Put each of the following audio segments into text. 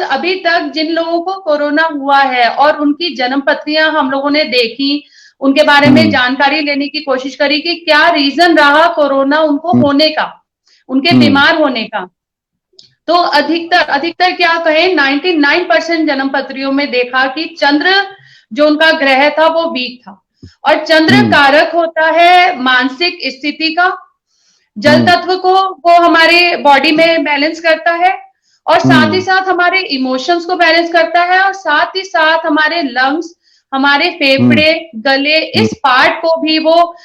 अभी तक जिन लोगों को कोरोना हुआ है और उनकी जन्म पत्रियां हम लोगों ने देखी, उनके बारे में जानकारी लेने की कोशिश करी कि क्या रीजन रहा कोरोना उनको होने का, उनके बीमार होने का। तो अधिकतर अधिकतर क्या कहें, 99% जन्म पत्रियों में देखा कि चंद्र जो उनका ग्रह था वो वीक था। और चंद्र कारक होता है मानसिक स्थिति का, जल तत्व को वो हमारे बॉडी में बैलेंस करता है, और साथ ही साथ हमारे इमोशंस को बैलेंस करता है, और साथ ही साथ हमारे लंग्स, हमारे फेफड़े, गले, इस पार्ट को भी वो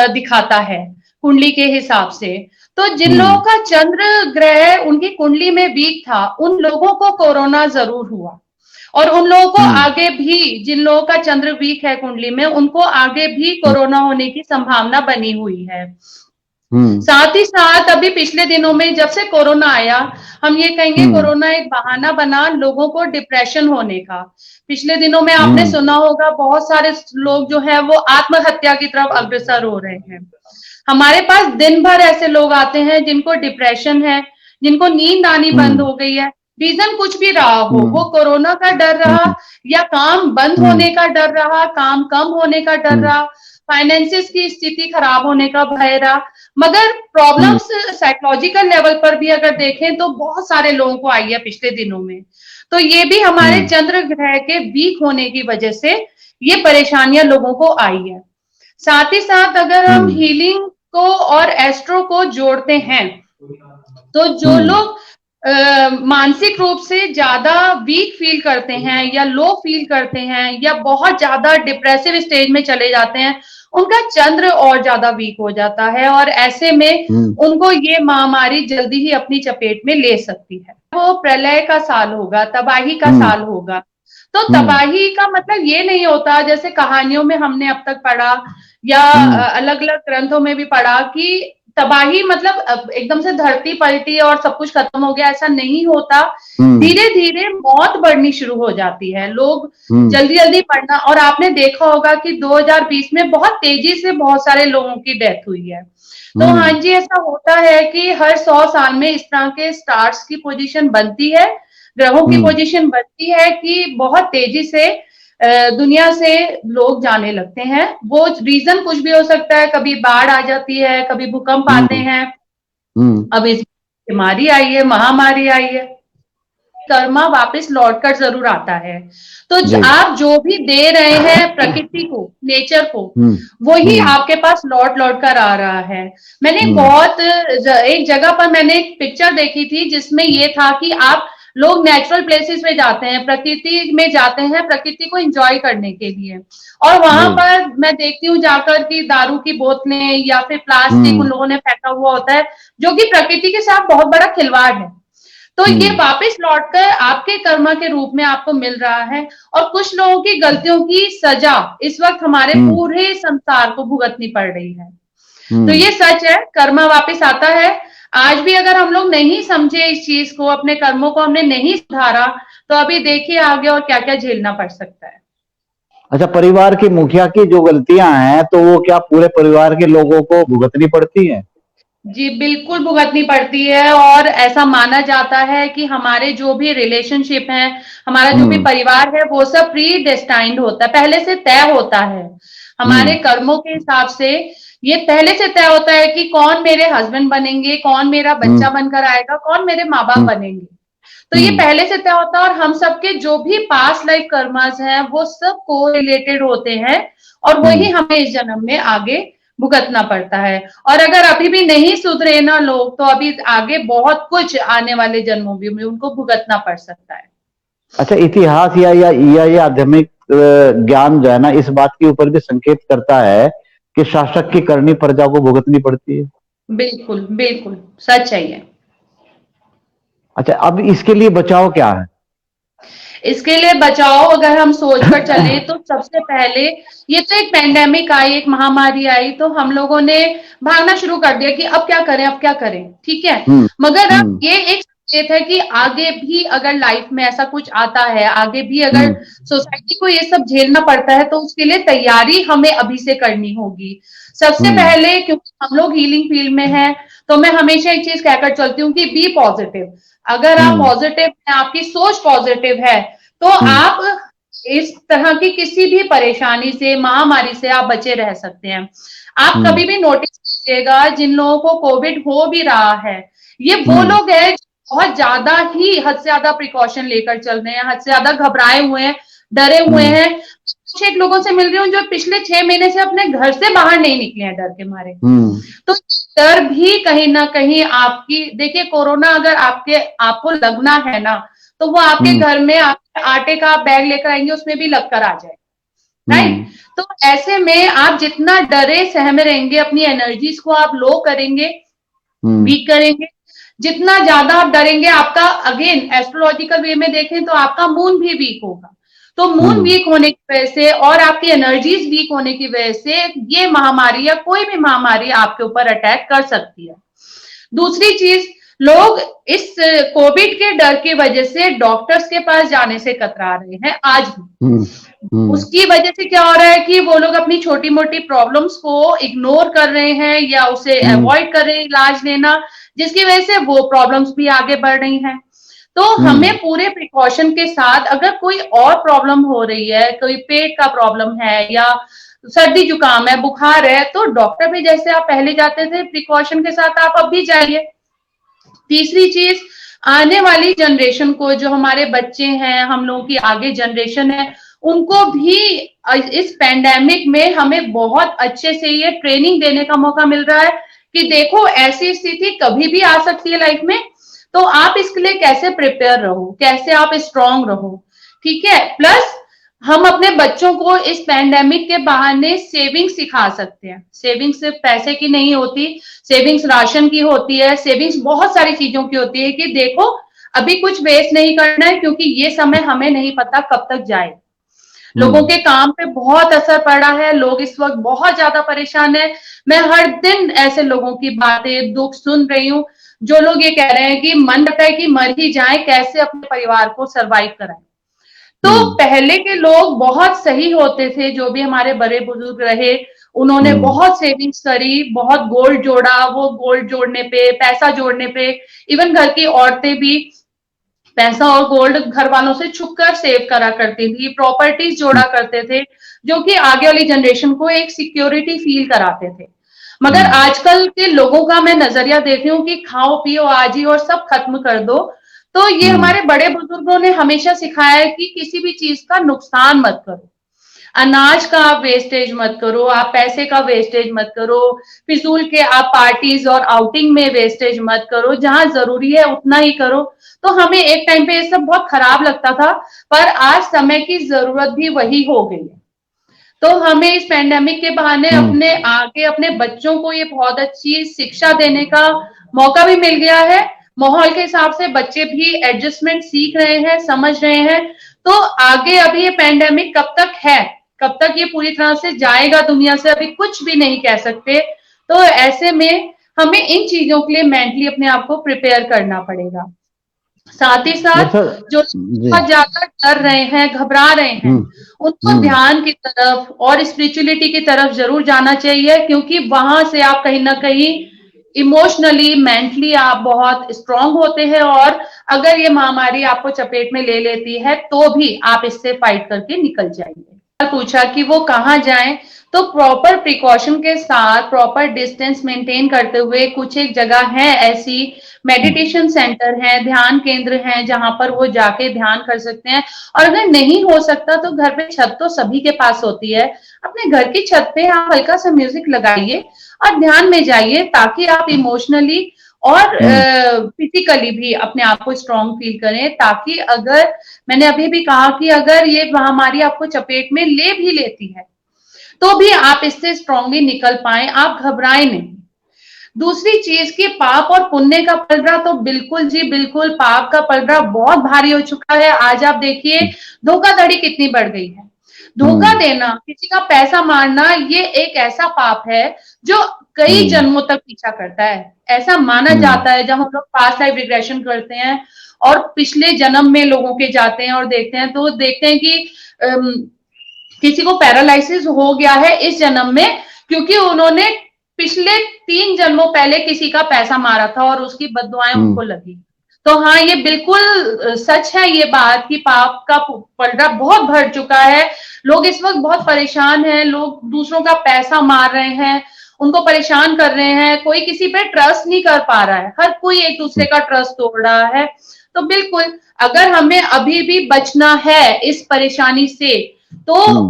दिखाता है कुंडली के हिसाब से। तो जिन लोगों का चंद्र ग्रह उनकी कुंडली में वीक था, उन लोगों को कोरोना जरूर हुआ, और उन लोगों को आगे भी, जिन लोगों का चंद्र वीक है कुंडली में, उनको आगे भी कोरोना होने की संभावना बनी हुई है। साथ ही साथ अभी पिछले दिनों में जब से कोरोना आया, हम ये कहेंगे कोरोना एक बहाना बना लोगों को डिप्रेशन होने का। पिछले दिनों में आपने सुना होगा बहुत सारे लोग जो है वो आत्महत्या की तरफ अग्रसर हो रहे हैं। हमारे पास दिन भर ऐसे लोग आते हैं जिनको डिप्रेशन है, जिनको नींद आनी बंद हो गई है, रीजन कुछ भी रहा हो, वो कोरोना का डर रहा, या काम बंद होने का डर रहा, काम कम होने का डर रहा, फाइनेंसिस की स्थिति खराब होने का भय रहा। मगर प्रॉब्लम्स साइकोलॉजिकल लेवल पर भी अगर देखें तो बहुत सारे लोगों को आई है पिछले दिनों में। तो ये भी हमारे चंद्र ग्रह के वीक होने की वजह से ये परेशानियां लोगों को आई है। साथ ही साथ अगर हम हीलिंग को और एस्ट्रो को जोड़ते हैं, तो जो लोग मानसिक रूप से ज्यादा वीक फील करते हैं, या लो फील करते हैं, या बहुत ज्यादा डिप्रेसिव स्टेज में चले जाते हैं, उनका चंद्र और ज्यादा वीक हो जाता है, और ऐसे में उनको ये महामारी जल्दी ही अपनी चपेट में ले सकती है। वो प्रलय का साल होगा, तबाही का साल होगा। तो तबाही का मतलब ये नहीं होता जैसे कहानियों में हमने अब तक पढ़ा, या अलग अलग ग्रंथों में भी पढ़ा कि तबाही मतलब एकदम से धरती पलटी और सब कुछ खत्म हो गया, ऐसा नहीं होता। धीरे धीरे मौत बढ़नी शुरू हो जाती है, लोग जल्दी जल्दी मरना। और आपने देखा होगा कि 2020 में बहुत तेजी से बहुत सारे लोगों की डेथ हुई है। तो हाँ जी, ऐसा होता है कि हर 100 साल में इस तरह के स्टार्स की पोजीशन बनती है, ग्रहों की पोजीशन बनती है कि बहुत तेजी से दुनिया से लोग जाने लगते हैं। वो रीजन कुछ भी हो सकता है, कभी बाढ़ आ जाती है, कभी भूकंप आते हैं, अब इस बीमारी आई है, महामारी आई है। कर्मा वापस लौटकर जरूर आता है। तो आप जो भी दे रहे हैं प्रकृति को, नेचर को, वही आपके पास लौट लौट कर आ रहा है। मैंने एक जगह पर मैंने एक पिक्चर देखी थी जिसमें ये था कि आप लोग नेचुरल प्लेसेस में जाते हैं, प्रकृति में जाते हैं प्रकृति को एंजॉय करने के लिए, और वहां पर मैं देखती हूँ जाकर कि दारू की बोतलें या फिर प्लास्टिक उन लोगों ने फेंका हुआ होता है, जो कि प्रकृति के साथ बहुत बड़ा खिलवाड़ है। तो ये वापस लौटकर आपके कर्मा के रूप में आपको मिल रहा है, और कुछ लोगों की गलतियों की सजा इस वक्त हमारे पूरे संसार को भुगतनी पड़ रही है। तो ये सच है, कर्मा वापस आता है। आज भी अगर हम लोग नहीं समझे इस चीज को, अपने कर्मों को हमने नहीं सुधारा, तो अभी देखिए आगे और क्या क्या झेलना पड़ सकता है। अच्छा, परिवार की मुखिया की जो गलतियां हैं तो वो क्या पूरे परिवार के लोगों को भुगतनी पड़ती है? जी बिल्कुल भुगतनी पड़ती है, और ऐसा माना जाता है कि हमारे जो भी रिलेशनशिप है, हमारा जो भी परिवार है, वो सब प्री डेस्टाइंड होता है, पहले से तय होता है। हमारे कर्मों के हिसाब से ये पहले से तय होता है कि कौन मेरे हस्बैंड बनेंगे, कौन मेरा बच्चा बनकर आएगा, कौन मेरे माँ बाप बनेंगे। तो ये पहले से तय होता है, और हम सबके जो भी पास्ट लाइफ कर्मास हैं वो सब को रिलेटेड होते हैं, और वही हमें इस जन्म में आगे भुगतना पड़ता है। और अगर अभी भी नहीं सुधरे ना लोग, तो अभी आगे बहुत कुछ आने वाले जन्मों में उनको भुगतना पड़ सकता है। अच्छा, इतिहास या आध्यात्मिक ज्ञान जो है ना, इस बात के ऊपर भी संकेत करता है कि शासक की करनी प्रजा को भुगतनी पड़ती है। बिल्कुल बिल्कुल सच है ये। अच्छा, अब इसके लिए बचाव क्या है? इसके लिए बचाओ अगर हम सोचकर चले तो सबसे पहले, ये तो एक पेंडेमिक आई, एक महामारी आई, तो हम लोगों ने भागना शुरू कर दिया कि अब क्या करें, अब क्या करें, ठीक है। मगर अब ये एक संकेत है कि आगे भी अगर लाइफ में ऐसा कुछ आता है, आगे भी अगर सोसाइटी को ये सब झेलना पड़ता है, तो उसके लिए तैयारी हमें अभी से करनी होगी। सबसे पहले, क्योंकि हम लोग हीलिंग फील्ड में हैं, तो मैं हमेशा एक चीज कहकर चलती हूँ कि बी पॉजिटिव। अगर आप पॉजिटिव हैं, आपकी सोच पॉजिटिव है, तो आप इस तरह की किसी भी परेशानी से, महामारी से आप बचे रह सकते हैं। आप कभी भी नोटिस कीजिएगा, जिन लोगों को कोविड हो भी रहा है, ये वो लोग हैं बहुत ज्यादा ही हद से ज्यादा प्रिकॉशन लेकर चल रहे हैं, हद से ज्यादा घबराए हुए हैं, डरे हुए हैं। कुछ एक लोगों से मिल रही हूँ जो पिछले 6 महीने से अपने घर से बाहर नहीं निकले हैं डर के मारे। तो डर भी कहीं ना कहीं आपकी, देखिए कोरोना अगर आपको लगना है ना, तो वो आपके घर में आपके आटे का बैग लेकर आएंगे, उसमें भी लगकर आ जाए, राइट। तो ऐसे में आप जितना डरे सहमे रहेंगे, अपनी एनर्जीज को आप लो करेंगे, वीक करेंगे, जितना ज्यादा आप डरेंगे, आपका, अगेन एस्ट्रोलॉजिकल वे में देखें तो आपका मून भी वीक होगा। तो मून वीक होने की वजह से और आपकी एनर्जीज वीक होने की वजह से ये महामारी या कोई भी महामारी आपके ऊपर अटैक कर सकती है। दूसरी चीज, लोग इस कोविड के डर की वजह से डॉक्टर्स के पास जाने से कतरा रहे हैं आज भी। उसकी वजह से क्या हो रहा है कि वो लोग अपनी छोटी मोटी प्रॉब्लम्स को इग्नोर कर रहे हैं या उसे अवॉइड कर रहे हैं इलाज लेना, जिसकी वजह से वो प्रॉब्लम्स भी आगे बढ़ रही हैं। तो हमें पूरे प्रिकॉशन के साथ, अगर कोई और प्रॉब्लम हो रही है, कोई पेट का प्रॉब्लम है या सर्दी जुकाम है, बुखार है, तो डॉक्टर भी जैसे आप पहले जाते थे प्रिकॉशन के साथ, आप अब भी जाइए। तीसरी चीज, आने वाली जनरेशन को, जो हमारे बच्चे हैं, हम लोगों की आगे जनरेशन है, उनको भी इस पैंडेमिक में हमें बहुत अच्छे से ये ट्रेनिंग देने का मौका मिल रहा है कि देखो ऐसी स्थिति कभी भी आ सकती है लाइफ में, तो आप इसके लिए कैसे प्रिपेयर रहो, कैसे आप स्ट्रांग रहो, ठीक है। प्लस हम अपने बच्चों को इस पैंडेमिक के बहाने सेविंग सिखा सकते हैं। सेविंग्स सिर्फ पैसे की नहीं होती, सेविंग्स राशन की होती है, सेविंग्स बहुत सारी चीजों की होती है कि देखो अभी कुछ वेस्ट नहीं करना है, क्योंकि ये समय हमें नहीं पता कब तक जाए। लोगों के काम पे बहुत असर पड़ा है, लोग इस वक्त बहुत ज्यादा परेशान है। मैं हर दिन ऐसे लोगों की बातें, दुख सुन रही हूँ, जो लोग ये कह रहे हैं कि मन करता है कि मर ही जाए, कैसे अपने परिवार को सरवाइव कराएं। तो पहले के लोग बहुत सही होते थे, जो भी हमारे बड़े बुजुर्ग रहे, उन्होंने बहुत सेविंग्स करी, बहुत गोल्ड जोड़ा, वो गोल्ड जोड़ने पे, पैसा जोड़ने पे, इवन घर की औरतें भी पैसा और गोल्ड घर वालों से छुपकर सेव करा करती थी, प्रॉपर्टीज जोड़ा करते थे, जो कि आगे वाली जनरेशन को एक सिक्योरिटी फील कराते थे। मगर आजकल के लोगों का मैं नजरिया देख रही हूँ कि खाओ पियो आज ही और सब खत्म कर दो। तो ये हमारे बड़े बुजुर्गों ने हमेशा सिखाया है कि किसी भी चीज का नुकसान मत करो, अनाज का आप वेस्टेज मत करो, आप पैसे का वेस्टेज मत करो, फिजूल के आप पार्टीज और आउटिंग में वेस्टेज मत करो, जहां जरूरी है उतना ही करो। तो हमें एक टाइम पे ये सब बहुत खराब लगता था, पर आज समय की जरूरत भी वही हो गई है। तो हमें इस पैंडेमिक के बहाने अपने आगे अपने बच्चों को ये बहुत अच्छी शिक्षा देने का मौका भी मिल गया है। माहौल के हिसाब से बच्चे भी एडजस्टमेंट सीख रहे हैं, समझ रहे हैं। तो आगे अभी ये पैंडेमिक कब तक है, कब तक ये पूरी तरह से जाएगा दुनिया से, अभी कुछ भी नहीं कह सकते। तो ऐसे में हमें इन चीजों के लिए मेंटली अपने आप को प्रिपेयर करना पड़ेगा। साथ ही साथ जो बहुत ज्यादा डर रहे हैं, घबरा रहे हैं, उनको ध्यान की तरफ और स्पिरिचुअलिटी की तरफ जरूर जाना चाहिए, क्योंकि वहां से आप कहीं ना कहीं इमोशनली, मेंटली आप बहुत स्ट्रांग होते हैं, और अगर ये महामारी आपको चपेट में ले लेती है तो भी आप इससे फाइट करके निकल जाएंगे। पूछा कि वो कहाँ जाएं, तो प्रॉपर प्रिकॉशन के साथ, प्रॉपर डिस्टेंस मेंटेन करते हुए, कुछ एक जगह है ऐसी, मेडिटेशन सेंटर है, ध्यान केंद्र है, जहां पर वो जाके ध्यान कर सकते हैं। और अगर नहीं हो सकता तो घर पे छत तो सभी के पास होती है, अपने घर की छत पे आप हल्का सा म्यूजिक लगाइए और ध्यान में जाइए, ताकि आप इमोशनली और फिजिकली भी अपने आप को स्ट्रांग फील करें। ताकि अगर, मैंने अभी भी कहा कि अगर ये महामारी आपको चपेट में ले भी लेती है तो भी आप इससे स्ट्रांगली निकल पाए, आप घबराएं नहीं। दूसरी चीज की पाप और पुण्य का पलड़ा, तो बिल्कुल जी बिल्कुल, पाप का पलड़ा बहुत भारी हो चुका है। आज आप देखिए धोखाधड़ी कितनी बढ़ गई है। धोखा देना, किसी का पैसा मारना, ये एक ऐसा पाप है जो कई जन्मों तक पीछा करता है। ऐसा माना जाता है, जब हम लोग पास्ट लाइफ रिग्रेशन करते हैं और पिछले जन्म में लोगों के जाते हैं और देखते हैं, तो देखते हैं कि किसी को पैरालिसिस हो गया है इस जन्म में, क्योंकि उन्होंने पिछले 3 जन्मों पहले किसी का पैसा मारा था और उसकी बद्दुआएं उनको लगी। तो हाँ, ये बिल्कुल सच है ये बात कि पाप का पलड़ा बहुत भर चुका है। लोग इस वक्त बहुत परेशान हैं, लोग दूसरों का पैसा मार रहे हैं, उनको परेशान कर रहे हैं, कोई किसी पे ट्रस्ट नहीं कर पा रहा है, हर कोई एक दूसरे का ट्रस्ट तोड़ रहा है। तो बिल्कुल, अगर हमें अभी भी बचना है इस परेशानी से, तो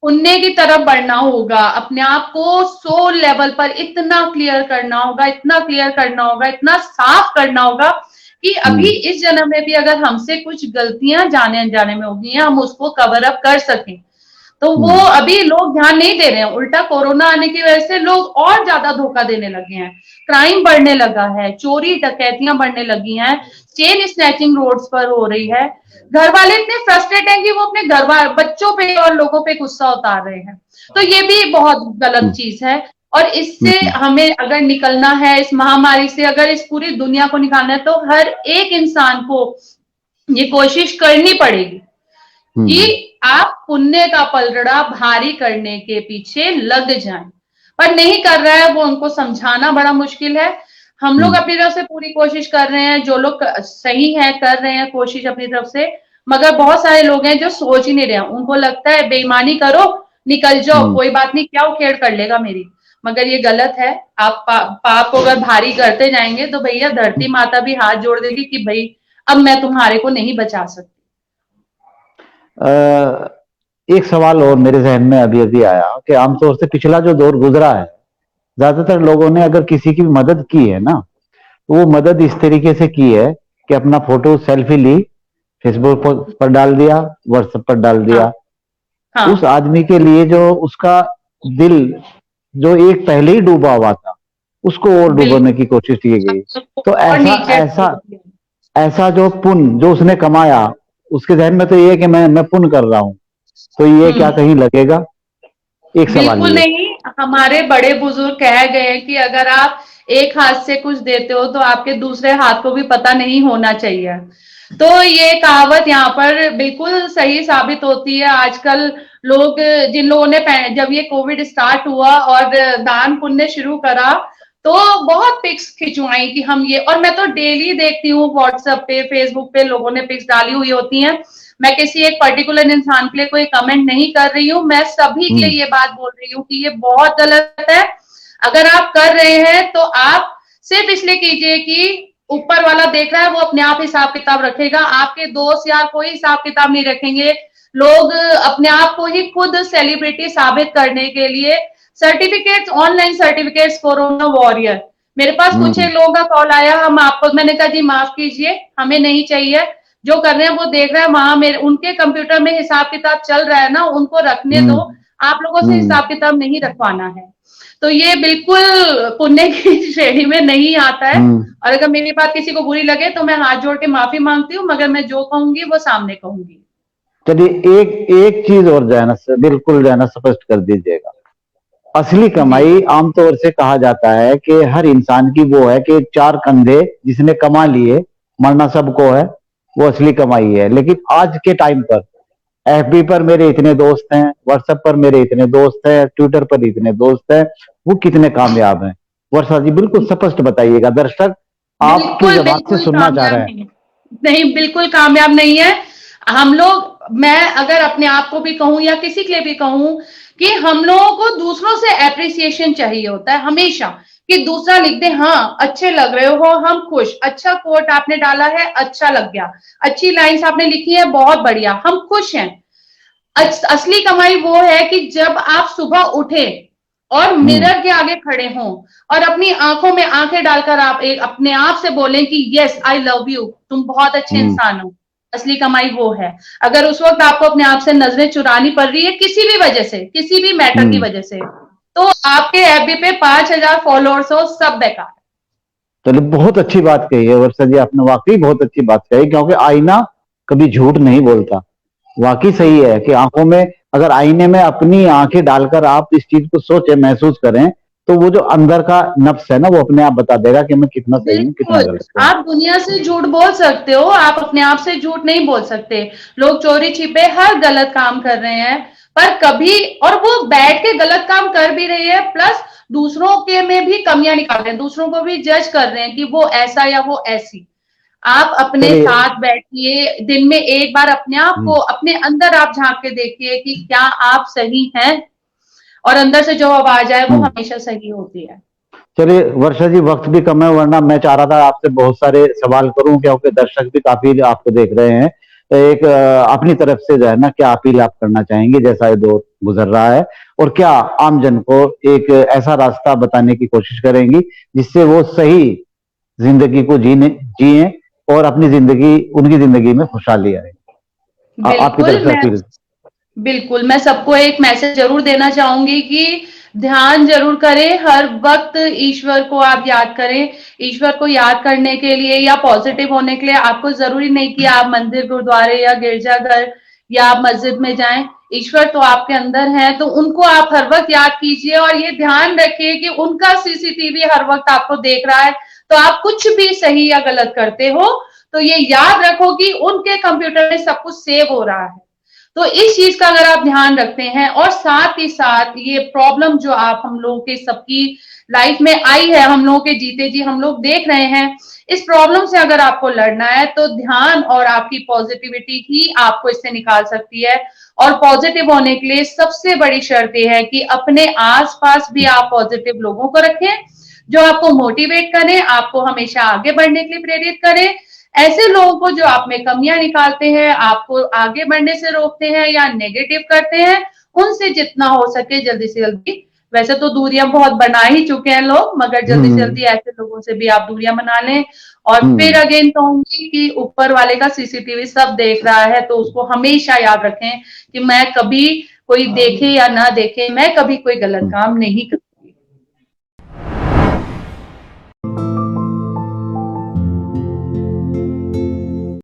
पुण्य की तरफ बढ़ना होगा, अपने आप को सोल लेवल पर इतना क्लियर करना होगा, इतना क्लियर करना होगा, इतना साफ करना होगा कि अभी इस जन्म में भी अगर हमसे कुछ गलतियां जाने अनजाने में होगी, हम उसको कवर अप कर सकें। तो वो अभी लोग ध्यान नहीं दे रहे हैं, उल्टा कोरोना आने की वजह से लोग और ज्यादा धोखा देने लगे हैं, क्राइम बढ़ने लगा है, चोरी डकैतियां बढ़ने लगी हैं, चेन स्नैचिंग रोड्स पर हो रही है। घर वाले इतने फ्रस्ट्रेट हैं कि वो अपने घर वाले बच्चों पे और लोगों पे गुस्सा उतार रहे हैं। तो ये भी बहुत गलत चीज है, और इससे हमें अगर निकलना है, इस महामारी से अगर इस पूरी दुनिया को निकालना है, तो हर एक इंसान को ये कोशिश करनी पड़ेगी कि आप पुण्य का पलड़ा भारी करने के पीछे लग जाएं। पर नहीं कर रहा है वो, उनको समझाना बड़ा मुश्किल है। हम लोग अपनी तरफ से पूरी कोशिश कर रहे हैं, जो लोग सही है कर रहे हैं कोशिश अपनी तरफ से, मगर बहुत सारे लोग हैं जो सोच ही नहीं रहे हैं, उनको लगता है बेईमानी करो निकल जाओ, कोई बात नहीं, क्या उखेड़ कर लेगा मेरी। मगर ये गलत है। आप पाप को अगर भारी करते जाएंगे तो भैया धरती माता भी हाथ जोड़ देगी कि भाई अब मैं तुम्हारे को नहीं बचा सकती। एक सवाल और मेरे जहन में अभी अभी आया कि आमतौर से पिछला जो दौर गुजरा है, ज्यादातर लोगों ने अगर किसी की मदद की है ना, तो वो मदद इस तरीके से की है कि अपना फोटो सेल्फी ली, फेसबुक पर डाल दिया, व्हाट्सएप पर डाल दिया। हाँ। उस आदमी के लिए जो उसका दिल जो एक पहले ही डूबा हुआ था, उसको और डूबने की कोशिश की गई। तो ऐसा जो पुण्य जो उसने कमाया, उसके जहन में तो ये है कि मैं पुण्य कर रहा हूँ, तो ये क्या कहीं लगेगा? एक सवाल। बिल्कुल नहीं, हमारे बड़े बुजुर्ग कह गए कि अगर आप एक हाथ से कुछ देते हो तो आपके दूसरे हाथ को भी पता नहीं होना चाहिए। तो ये कहावत यहाँ पर बिल्कुल सही साबित होती है। आजकल लोग, जिन लोगों ने जब ये कोविड स्टार्ट हुआ और दान पुण्य शुरू करा, तो बहुत पिक्स खिंचवाई कि हम ये, और मैं तो डेली देखती हूँ व्हाट्सएप पे फेसबुक पे लोगों ने पिक्स डाली हुई होती हैं। मैं किसी एक पर्टिकुलर इंसान के लिए कोई कमेंट नहीं कर रही हूँ, मैं सभी के लिए ये बात बोल रही हूँ कि ये बहुत गलत है। अगर आप कर रहे हैं तो आप सिर्फ इसलिए कीजिए कि ऊपर वाला देख रहा है, वो अपने आप हिसाब किताब रखेगा, आपके दोस्त यार कोई हिसाब किताब नहीं रखेंगे। लोग अपने आप को ही खुद सेलिब्रिटी साबित करने के लिए certificates, online certificates, corona warrior, मेरे पास कुछ एक लोगों का कॉल आया, हम आपको, मैंने कहा जी माफ कीजिए, हमें नहीं चाहिए, जो कर रहे हैं वो देख रहे हैं, वहां मेरे उनके कंप्यूटर में हिसाब किताब चल रहा है ना, उनको रखने दो, आप लोगों से हिसाब किताब नहीं रखवाना है। तो ये बिल्कुल पुण्य की श्रेणी में नहीं आता है। और अगर मेरी बात किसी को बुरी लगे तो मैं हाथ जोड़ के माफी मांगती हूँ, मगर मैं जो कहूंगी वो सामने कहूंगी। चलिए एक चीज और जाना बिल्कुल जाना स्पष्ट कर दीजिएगा। असली कमाई आमतौर से कहा जाता है कि हर इंसान की वो है कि 4 कंधे जिसने कमा लिए, मरना सबको है, वो असली कमाई है। लेकिन आज के टाइम पर एफबी पर मेरे इतने दोस्त हैं, व्हाट्सएप पर मेरे इतने दोस्त हैं, ट्विटर पर इतने दोस्त हैं, वो कितने कामयाब हैं? वर्षा जी बिल्कुल स्पष्ट बताइएगा, दर्शक आपकी जबान से सुनना चाह रहे हैं। नहीं, बिल्कुल कामयाब नहीं है हम लोग। मैं अगर अपने आप को भी कहूं या किसी के लिए भी कहूं कि हम लोगों को दूसरों से एप्रिसिएशन चाहिए होता है हमेशा, कि दूसरा लिख दे हाँ अच्छे लग रहे हो, हम खुश, अच्छा कोट आपने डाला है अच्छा लग गया, अच्छी लाइंस आपने लिखी है बहुत बढ़िया, हम खुश हैं। असली कमाई वो है कि जब आप सुबह उठे और मिरर के आगे खड़े हों और अपनी आंखों में आंखें डालकर आप एक अपने आप से बोलें कि यस आई लव यू, तुम बहुत अच्छे इंसान हो। असली कमाई वो है। अगर उस वक्त आपको अपने आप से नजरें चुरानी पड़ रही है किसी भी वजह से, किसी भी मैटर की वजह से, तो आपके एफबी पे 5000 फॉलोअर्स हो, सब बेकार। चलिए बहुत अच्छी बात कही है वर्षा जी, आपने वाकई बहुत अच्छी बात कही, क्योंकि आईना कभी झूठ नहीं बोलता। वाकई सही है कि आंखों में अगर आईने में अपनी आंखें डालकर आप इस चीज को सोचे, महसूस करें, तो वो जो अंदर का नफ्स है ना, वो अपने आप बता देगा कि मैं कितना सही हूँ, कितना बिल्कुल, गलत हूँ। आप दुनिया से झूठ बोल सकते हो, आप अपने आप से झूठ नहीं बोल सकते। लोग चोरी छिपे हर गलत काम कर रहे हैं, पर कभी, और वो बैठ के गलत काम कर भी रही है, प्लस दूसरों के में भी कमियां निकाल रहे हैं, दूसरों को भी जज कर रहे हैं कि वो ऐसा या वो ऐसी। आप अपने चलिए। साथ बैठिए, दिन में एक बार अपने आप को, अपने अंदर आप झांक के देखिए कि क्या आप सही हैं, और अंदर से जो आवाज आए वो हमेशा सही होती है। चलिए वर्षा जी, वक्त भी कम है, वरना मैं चाह रहा था आपसे बहुत सारे सवाल करूं, क्योंकि दर्शक भी काफी आपको देख रहे हैं। एक अपनी तरफ से जो है ना, क्या अपील आप करना चाहेंगे जैसा ये दौर गुजर रहा है, और क्या आमजन को एक ऐसा रास्ता बताने की कोशिश करेंगी जिससे वो सही जिंदगी को जिए और अपनी जिंदगी, उनकी जिंदगी में खुशहाली आए? आपकी बिल्कुल तरफ से मैं अपील। बिल्कुल, मैं सबको एक मैसेज ज़रूर देना चाहूँगी कि ध्यान ज़रूर करें, हर वक़्त ईश्वर को आप याद करें। ईश्वर को याद करने के लिए या पॉज़िटिव होने के लिए आपको ज़रूरी नहीं कि आप मंदिर, गुरुद्वारे या गिरजाघर या आप मस्जिद में जाएँ। ईश्वर तो आपके अंदर हैं, तो उनको आप हर वक़्त याद कीजिए और ये ध्यान रखिए कि उनका सीसीटीवी हर वक़्त आपको देख रहा है, तो आप कुछ भी सही या गलत करते हो, तो ये याद रखो कि उनके कंप्यूटर में सब कुछ सेव हो रहा है। तो इस चीज का अगर आप ध्यान रखते हैं, और साथ ही साथ ये प्रॉब्लम जो आप हम लोगों के सबकी लाइफ में आई है, हम लोगों के जीते जी हम लोग देख रहे हैं, इस प्रॉब्लम से अगर आपको लड़ना है तो ध्यान और आपकी पॉजिटिविटी ही आपको इससे निकाल सकती है। और पॉजिटिव होने के लिए सबसे बड़ी शर्त यह है कि अपने आसपास भी आप पॉजिटिव लोगों को रखें, जो आपको मोटिवेट करें, आपको हमेशा आगे बढ़ने के लिए प्रेरित करें। ऐसे लोगों को जो आप में कमियां निकालते हैं, आपको आगे बढ़ने से रोकते हैं या नेगेटिव करते हैं, उनसे जितना हो सके जल्दी से जल्दी, वैसे तो दूरियां बहुत बना ही चुके हैं लोग, मगर जल्दी से जल्दी ऐसे लोगों से भी आप दूरियां बना लें। और फिर अगेन कहूंगी कि ऊपर वाले का सीसीटीवी सब देख रहा है, तो उसको हमेशा याद रखें कि मैं कभी, कोई देखे या ना देखे, मैं कभी कोई गलत काम नहीं करती।